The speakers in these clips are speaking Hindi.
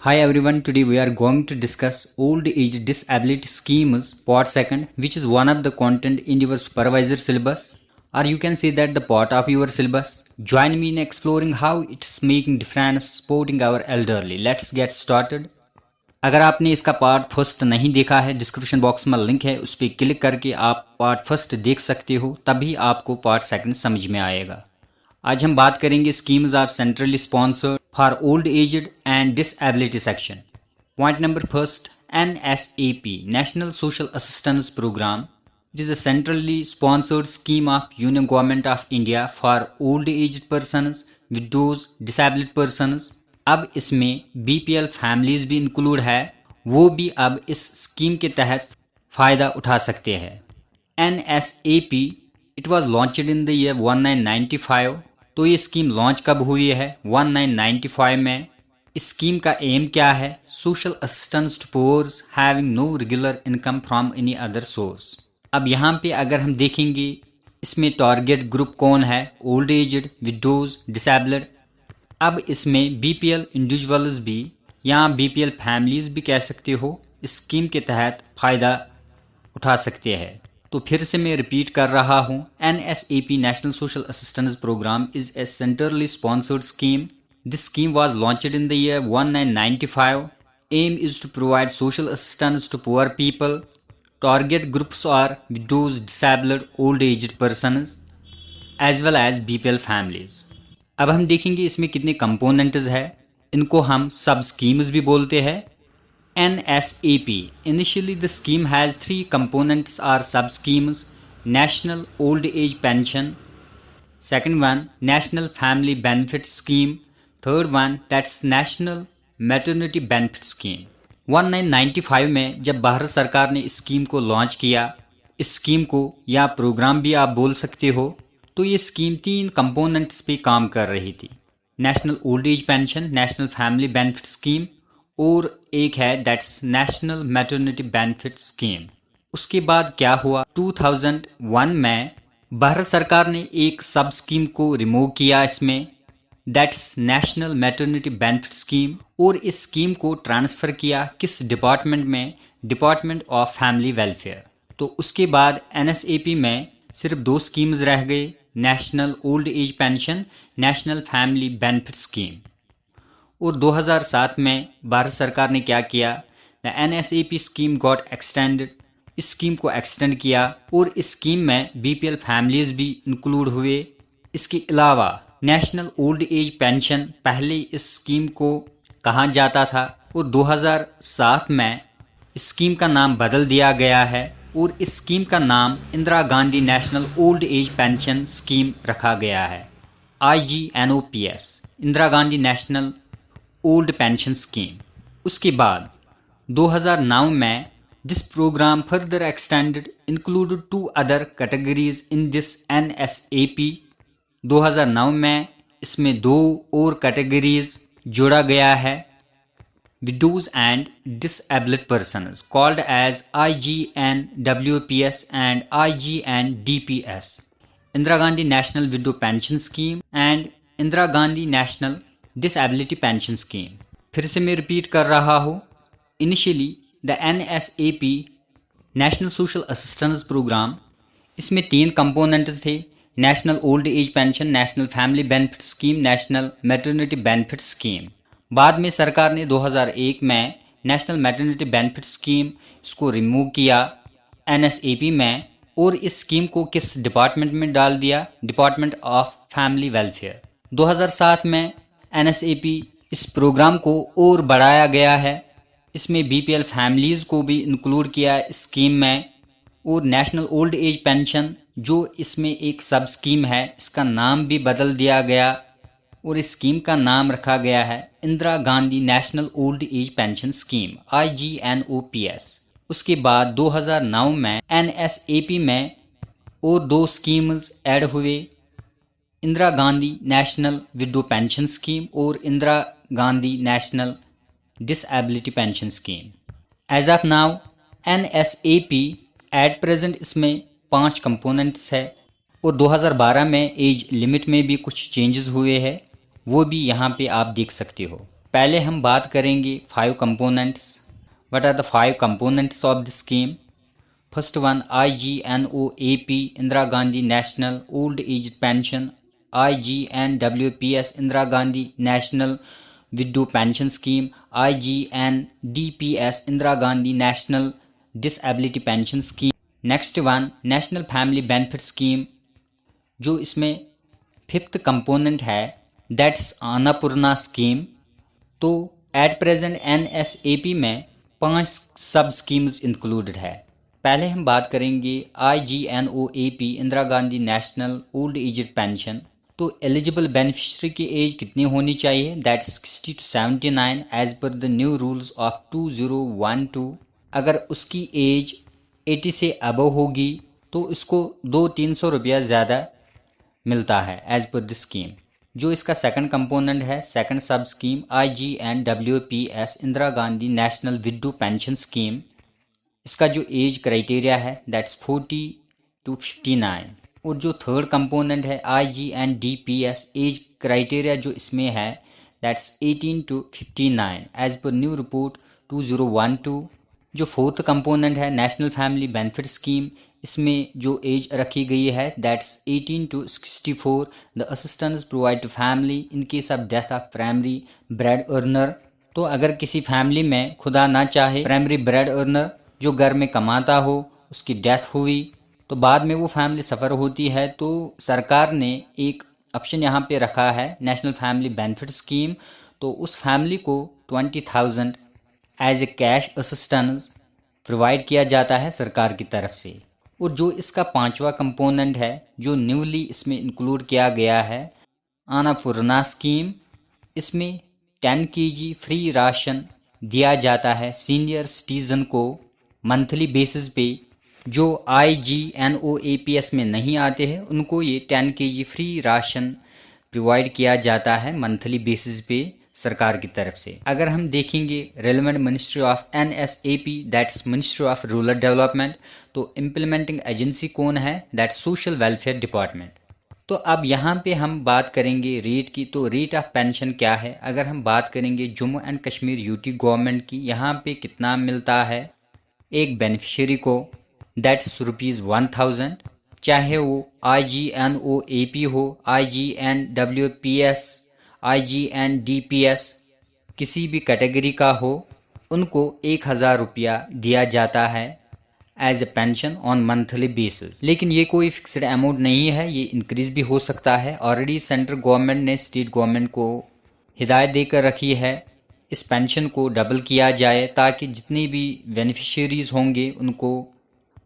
Hi everyone, today we are going to discuss Old Age Disability Schemes Part 2, which is one of the content in your supervisor syllabus, or you can say that the part of your syllabus. Join me in exploring how it's making difference supporting our elderly. Let's get started. अगर आपने इसका पार्ट फर्स्ट नहीं देखा है, डिस्क्रिप्शन बॉक्स में लिंक है, उस पर क्लिक करके आप पार्ट फर्स्ट देख सकते हो, तभी आपको पार्ट सेकंड समझ में आएगा। आज हम बात करेंगे schemes of centrally sponsored for old aged and disability section. Point number first, NSAP national social assistance programme. It is a centrally sponsored scheme of union government of India for old aged persons, widows, disability persons. अब इसमें BPL फैमिलीज भी इंक्लूड है, वो भी अब इस स्कीम के तहत फ़ायदा उठा सकते हैं। NSAP it was launched in the year 1995। तो ये स्कीम लॉन्च कब हुई है? 1995 में। इस स्कीम का एम क्या है? Social assistance to poors having no regular income from any other source. अब यहाँ पे अगर हम देखेंगे इसमें टारगेट ग्रुप कौन है? Old aged, widows, disabled. अब इसमें BPL इंडिविजुअल्स भी या BPL फैमिलीज भी कह सकते हो, इस स्कीम के तहत फ़ायदा उठा सकते हैं। तो फिर से मैं रिपीट कर रहा हूँ, NSAP national social assistance programme is a centrally sponsored scheme. This scheme was launched in the year 1995। Aim is to provide social assistance to poor people. Target groups are widows, disabled, old aged persons as well as BPL families. अब हम देखेंगे इसमें कितने कंपोनेंट्स है। इनको हम सब स्कीम्स भी बोलते हैं। NSAP initially the scheme has 3 components or sub schemes: National Old Age Pension, second one National Family Benefit Scheme, third one that's National Maternity Benefit Scheme। 1995 में जब भारत सरकार ने इस स्कीम को लॉन्च किया, इस स्कीम को या प्रोग्राम भी आप बोल सकते हो, तो ये स्कीम 3 कंपोनेंट्स पे काम कर रही थी। National old age pension, national family benefit scheme, और एक है that's national maternity benefit scheme. उसके बाद क्या हुआ? 2001 में भारत सरकार ने एक सब स्कीम को रिमूव किया इसमें, that's national maternity benefit scheme, और इस स्कीम को ट्रांसफ़र किया किस डिपार्टमेंट में? Department of family welfare. तो उसके बाद NSAP में सिर्फ 2 स्कीम्स रह गए, national old age pension, national family benefit scheme. और 2007 में भारत सरकार ने क्या किया? The NSAP scheme got extended. इस स्कीम को एक्सटेंड किया और इस स्कीम में BPL फैमिलीज भी इंक्लूड हुए। इसके अलावा नेशनल ओल्ड एज पेंशन, पहले इस स्कीम को कहा जाता था, और 2007 में इस स्कीम का नाम बदल दिया गया है और इस स्कीम का नाम Indira Gandhi national old age pension scheme रखा गया है, IGNOPS, Indira Gandhi national old pension scheme. उसके बाद 2009 में this programme further extended included 2 other categories in this NSAP। 2009 में इसमें 2 और कैटेगरीज जोड़ा गया है, widows and disabled persons, called as IGNWPS and IGNDPS, Indira Gandhi national widow pension scheme and Indira Gandhi national disability pension scheme. फिर से मैं रिपीट कर रहा हूँ, initially the NSAP national social assistance programme, इसमें 3 कंपोनेंट्स थे, national old age pension, national family benefit scheme, national maternity benefit scheme. बाद में सरकार ने 2001 में नेशनल मैटरनिटी बेनिफिट स्कीम इसको रिमूव किया NSAP में, और इस स्कीम को किस डिपार्टमेंट में डाल दिया? Department of family welfare. 2007 में NSAP इस प्रोग्राम को और बढ़ाया गया है, इसमें BPL फैमिलीज़ को भी इंक्लूड किया इस स्कीम में, और नेशनल ओल्ड एज पेंशन जो इसमें एक सब स्कीम है, इसका नाम भी बदल दिया गया और इस स्कीम का नाम रखा गया है Indira Gandhi national old age pension scheme, IGNOPS। उसके बाद 2009 में NSAP में और 2 स्कीम्स ऐड हुए, Indira Gandhi national widow pension scheme और Indira Gandhi national disability pension scheme. As of now NSAP at present इसमें 5 कंपोनेंट्स है, और 2012 में एज लिमिट में भी कुछ चेंजेस हुए हैं, वो भी यहाँ पे आप देख सकते हो। पहले हम बात करेंगे 5 components. What are the 5 components of this scheme? First one, IGNOAP Indira Gandhi national old age pension, IGNWPS Indira Gandhi national widow pension scheme, IGNDPS Indira Gandhi national disability pension scheme. Next one, national family benefit scheme, जो इसमें 5th कंपोनेंट है, दैट्स अन्नपूर्णा स्कीम। तो एट प्रेजेंट NSAP में 5 सब स्कीम्स इंक्लूडेड है। पहले हम बात करेंगे IGNOAP Indira Gandhi national old age pension. तो एलिजिबल बेनिफिशियरी की एज कितनी होनी चाहिए? That 60 to 79 age per the new rules of 2012। अगर उसकी एज 80 से अबव होगी तो इसको 200-300 रुपया ज़्यादा मिलता है एज पर दिस स्कीम। जो इसका सेकंड कंपोनेंट है, second sub scheme, IGNWPS Indira Gandhi national widow pension scheme. इसका जो एज क्राइटेरिया है दैट्स 40 to 59। और जो थर्ड कंपोनेंट है IGNDPS, एज क्राइटेरिया जो इसमें है that's 18 to 59 age per new report 2012। जो फोर्थ कंपोनेंट है नेशनल फैमिली बेनिफिट स्कीम, इसमें जो एज रखी गई है that's 18 to 64। The assistance provide to family in case of death of primary bread earner. तो अगर किसी फैमिली में खुदा ना चाहे प्राइमरी ब्रेड अर्नर जो घर में कमाता हो उसकी डेथ हुई तो बाद में वो फैमिली सफ़र होती है, तो सरकार ने एक ऑप्शन यहाँ पे रखा है नेशनल फैमिली बेनिफिट स्कीम। तो उस फैमिली को 20,000 as a cash assistance provide किया जाता है सरकार की तरफ से। और जो इसका 5वां कंपोनेंट है जो न्यूली इसमें इंक्लूड किया गया है, अन्नपूर्णा स्कीम। इसमें 10 kg फ्री राशन दिया जाता है सीनियर सिटीज़न को मंथली बेसिस पे। जो IGNOAPS में नहीं आते हैं उनको ये 10 kg फ्री राशन प्रोवाइड किया जाता है मंथली बेसिस पे सरकार की तरफ से। अगर हम देखेंगे relevant ministry of NSAP, that's ministry of rural development. तो इम्प्लीमेंटिंग एजेंसी कौन है? That's social welfare department. तो अब यहाँ पे हम बात करेंगे रेट की। तो रेट ऑफ पेंशन क्या है? अगर हम बात करेंगे Jammu and Kashmir UT government की, यहाँ पे कितना मिलता है एक बेनिफिशियरी को? दैट्स ₹1000, चाहे वो IGNOAP हो, IGNWPS, IGNDPS किसी भी कैटेगरी का हो, उनको 1000 रुपया दिया जाता है as a pension on monthly basis. लेकिन ये कोई फिक्स्ड अमाउंट नहीं है, ये इंक्रीज भी हो सकता है। ऑलरेडी सेंट्रल गवर्नमेंट ने स्टेट गवर्नमेंट को हिदायत देकर रखी है इस पेंशन को डबल किया जाए ताकि जितनी भी बेनिफिशियरीज होंगे उनको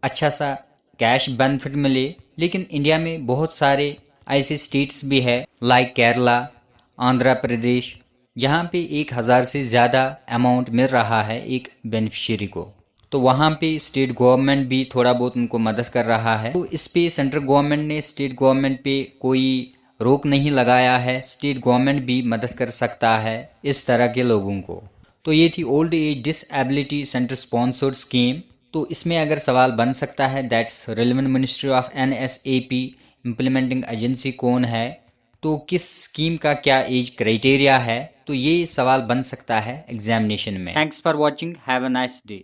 अच्छा सा कैश बेनिफिट मिले। लेकिन इंडिया में बहुत सारे ऐसे स्टेट्स भी है लाइक केरला, आंध्र प्रदेश, जहाँ पे 1000 से ज़्यादा अमाउंट मिल रहा है एक बेनिफिशियरी को। तो वहाँ पे स्टेट गवर्नमेंट भी थोड़ा बहुत उनको मदद कर रहा है। तो इस पे सेंट्रल गवर्नमेंट ने स्टेट गवर्नमेंट पे कोई रोक नहीं लगाया है, स्टेट गवर्नमेंट भी मदद कर सकता है इस तरह के लोगों को। तो ये थी old age disability centre sponsored scheme. तो इसमें अगर सवाल बन सकता है that's relevant ministry of NSAP, implementing agency कौन है, तो किस स्कीम का क्या एज क्राइटेरिया है, तो ये सवाल बन सकता है एग्जामिनेशन में। Thanks for watching, have a nice day.